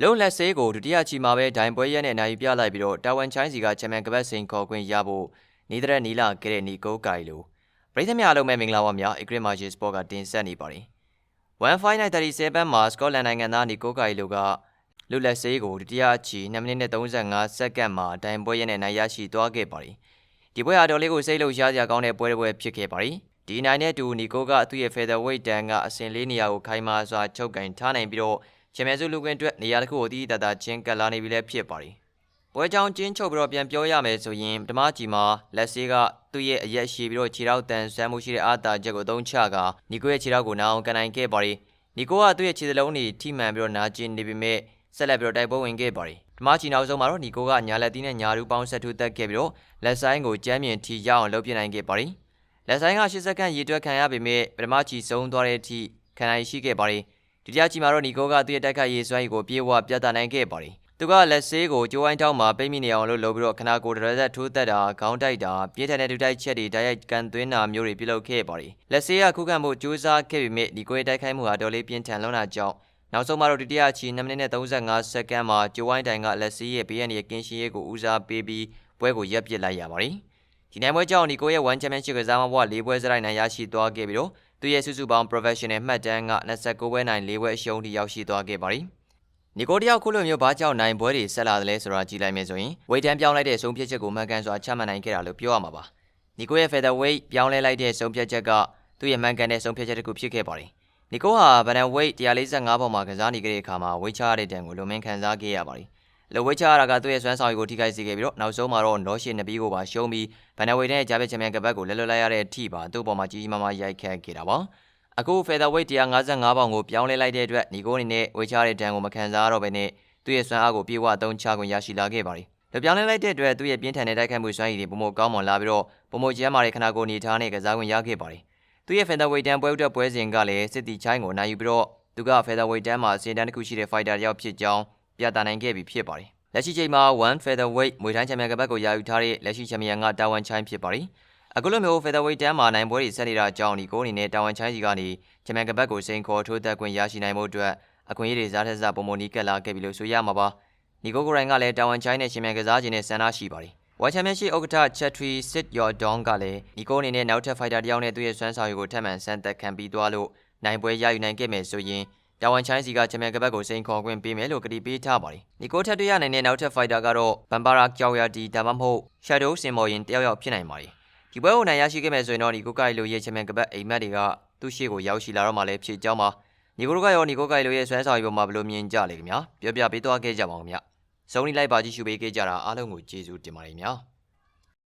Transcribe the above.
လုံးလက်ဆေးကိုဒုတိယချီမှာပဲဒိုင်ပွဲရက်နဲ့နိုင်ပြလိုက်ပြီးတော့တာဝန်ချိုင်းစီကချန်ပီယံကပတ်စိန်ခေါ်ခွင့်ရဖို့နေတဲ့နီလာခဲ့တဲ့နီကိုကိုင်လိုပရိသတ်များလုံးမဲ့မင်္ဂလာပါများအဂရစ်မာဂျီစပေါ့ကတင်ဆက်နေပါတယ်1537မှာစကော့လန်နိုင်ငံသားနီကိုကိုင်လိုကလွတ်လပ်ဆေးကိုဒုတိယချီ2မိနစ်နဲ့35စက္ကန့်မှာဒိုင်ပွဲရက်နဲ့နိုင်ရရှိသွားခဲ့ပါတယ်ဒီပွဲဟာတော်လေးကိုစိတ်လှုပ်ရှားစရာကောင်းတဲ့ပွဲတစ်ပွဲဖြစ်ခဲ့ပါတယ်ဒီနိုင်တဲ့တူနီကိုကသူ့ရဲ့ featherweight တန်ကအစင်လေးနေရာကိုခိုင်မာစွာချုပ်ကင်ထားနိုင်ပြီးတော့ချန်ပီယံဆုလူကွင်းအတွက်နေရာတစ်ခုကိုတည်တည်တချင်းကပ်လာနေပြီလည်းဖြစ်ပါတယ်။ပွဲကြောင်းကျင်းချုပ်ပြီးတော့ပြန်ပြောရမယ်ဆိုရင်ပထမကြီးမှာလက်ဆေးကသူ့ရဲ့အရက်ရှည်ပြီးတော့ခြေထောက်တန်ဆွမ်းမှုရှိတဲ့အားသာချက်ကိုသုံးချကနီကိုရဲ့ခြေထောက်ကိုနာအောင်ကန်နိုင်ခဲ့ပါတယ်။နီကိုကသူ့ရဲ့ခြေစလုံးတွေထိမှန်ပြီးတော့နာကျင်နေပေမဲ့ဆက်လက်ပြီးတော့တိုက်ပွဲဝင်ခဲ့ပါတယ်။ပထမကြီးနောက်ဆုံးမှာတော့နီကိုကညာလက်သီးနဲ့ညာရူးပေါင်းဆက်ထူတက်ခဲ့ပြီးတော့လက်ဆိုင်ကိုကျမ်းမြင်ထိရအောင်လုပ်ပြနိုင်ခဲ့ပါတယ်။လက်ဆိုင်က80စက္ကန့်ရေတွက်ခံရပေမဲ့ပထမကြီးဆုံးသွားတဲ့အထိခံနိုင်ရှိခဲ့ပါတယ်။ဒုတိယချီမှာတော့နီကိုကသူ့ရဲ့တိုက်ခိုက်ရေးစွမ်းရည်ကိုပြေဝပြသနိုင်ခဲ့ပါတယ်။သူကလက်ဆေးကိုကျိုးဝိုင်းထောက်မှာပိတ်မိနေအောင်လုပ်ပြီးတော့ခနာကိုဒရဇက်ထိုးတက်တာခေါင်းတိုက်တာပြင်းထန်တဲ့ဒုတိုက်ချက်တွေတိုက်ရိုက်ကန်သွင်းတာမျိုးတွေပြုလုပ်ခဲ့ပါတယ်။လက်ဆေးကခုခံမှုကြိုးစားခဲ့ပေမဲ့နီကိုရဲ့တိုက်ခိုက်မှုဟာတော်လေးပြင်းထန်လွန်းတာကြောင့်နောက်ဆုံးမှာတော့ဒုတိယချီ2မိနစ်နဲ့35စက္ကန့်မှာကျိုးဝိုင်းတိုင်ကလက်ဆေးရဲ့ဘေးရန်ရဲ့ကင်းရှင်းရေးကိုဦးစားပေးပြီးပွဲကိုရပ်ပစ်လိုက်ရပါတယ်။ဒီနိုင်ပွဲကြောင့်နီကိုရဲ့1 Championship ကစားမဘွား4ပွဲစရိုက်နိုင်ရရှိသွားခဲ့ပြီးတော့သူရဲ့စုစုပေါင်း professional မှတ်တမ်းက29ပွဲနိုင်4ပွဲအရှုံးထိရောက်ရှိသွားခဲ့ပါတယ်။နီကိုတယောက်ခုလိုမျိုးဘာကြောင့်နိုင်ပွဲတွေဆက်လာတယ်လဲဆိုတာကြည့်လိုက်မယ်ဆိုရင်ဝေတန်းပြောင်းလိုက်တဲ့ဆုံးဖြတ်ချက်ကိုမှန်ကန်စွာချမှတ်နိုင်ခဲ့တာလို့ပြောရမှာပါ။နီကိုရဲ့ featherweight ပြောင်းလဲလိုက်တဲ့ဆုံးဖြတ်ချက်ကသူ့ရဲ့မှန်ကန်တဲ့ဆုံးဖြတ်ချက်တစ်ခုဖြစ်ခဲ့ပါတယ်။နီကိုဟာ bantamweight 145ပေါင်မှာကစားနေခဲ့တဲ့အခါမှာဝေးချရတဲ့တန်ကိုလွန်မင်းခံစားခဲ့ရပါတယ်။လိုဝေးချရတာကသူ့ရဲ့စွမ်းဆောင်ရည်ကိုထိခိုက်စေခဲ့ပြီးတော့နောက်ဆုံးမှာတော့နော့ရှစ်နှစ်ပြီးကိုပါရှုံးပြီး bantamweight နဲ့ဂျာဘက်ချန်ပီယံကပတ်ကိုလက်လွတ်လိုက်ရတဲ့အထိပါသူ့ပေါ်မှာကြီးကြီးမားမားရိုက်ခတ်ခဲ့တာပါ။အခု featherweight 155ပေါင်ကိုပြောင်းလဲလိုက်တဲ့အတွက်နီကိုအနေနဲ့ဝေးချတဲ့တန်ကိုမခံစားရတော့ဘဲနဲ့သူ့ရဲ့စွမ်းအားကိုပြေဝသုံးချခွင့်ရရှိလာခဲ့ပါတယ်။လူပြောင်းလဲလိုက်တဲ့အတွက်သူ့ရဲ့ပြင်းထန်တဲ့တိုက်ခိုက်မှုစွမ်းရည်တွေပုံမကောင်းမွန်လာပြီးတော့ပုံမကျန်းမာတဲ့ခနာကိုအနေထားနဲ့ကစားခွင့်ရခဲ့ပါတယ်။သူ့ရဲ့ featherweight တန်ပွဲဥတက်ပွဲစဉ်ကလည်းစစ်တီချိုင်းကိုနိုင်ယူပြီးတော့သူက featherweight တန်မှာအစဉ်တန်းတစ်ခုရှိတဲ့ fighter တယောက်ဖြစ်ကြောင်းပြသနိုင်ခဲ့ပြီဖြစ်ပါတယ်။လက်ရှိချိန်မှာ1 featherweight မွေတိုင်းချန်ပီယံကပတ်ကိုရယူထားတဲ့လက်ရှိချန်ပီယံကတာဝန်ချိုင်းဖြစ်ပါတယ်။အခုလိုမျိုး featherweight တန်မှာနိုင်ပွဲတွေဆက်နေတာကြောင့်ဒီကိုအနေနဲ့တာဝန်ချိုင်းစီကနေချန်ပီယံကပတ်ကိုစိန်ခေါ်ထိုးသက်ခွင့်ရရှိနိုင်မှုအတွက်အခွင့်အရေးတွေစားထက်စားပုံမနီးကပ်လာခဲ့ပြီလို့ဆိုရမှာပါ။နီကိုကိုရိုင်းကလည်းတာဝန်ချိုင်းနဲ့ချန်ပီယံကစားခြင်းနဲ့ဆန္ဒရှိပါတယ်။ World Championship ဥက္ကဋ္ဌ Chatri Sityodtong ကလည်းနီကိုအနေနဲ့နောက်ထပ် fighter တယောက်နဲ့သူ့ရဲ့စွမ်းဆောင်ရည်ကိုထပ်မံစမ်းသပ်ခံပြီးသွားလို့နိုင်ပွဲရယူနိုင်ခဲ့မယ်ဆိုရင်တာဝန်ချိုင်းစီကချန်ပီယံကပတ်ကိုစိန်ခေါ်ခွင့်ပေးမယ်လို့ကတိပေးထားပါတယ်။နီကိုထပ်တွေ့ရနိုင်တဲ့နောက်ထပ် fighter ကတော့ဘန်ပါရာကျော်ယာတီဒါမှမဟုတ် Shadow စင်မော်ရင်တယောက်ဖြစ်နိုင်ပါတယ်။ဒီပွဲကိုနိုင်ရရှိခဲ့မယ်ဆိုရင်တော့နီကိုကိုင်လိုရဲ့ချန်ပီယံကပတ်အိမ်မက်တွေကသူ့ရှေ့ကိုရောက်ရှိလာတော့မှလည်းဖြစ်ကြောင်းပါ။နီကိုကရောနီကိုကိုင်လိုရဲ့စွမ်းဆောင်ရည်ပေါ်မှာဘယ်လိုမြင်ကြလဲခင်ဗျာ။ပြောပြပေးသွားခဲ့ကြပါဦးခင်ဗျာ။စုံနီလိုက်ပါကြည့်ရှုပေးခဲ့ကြတာအားလုံးကိုကျေးဇူးတင်ပါတယ်ခင်ဗျာ။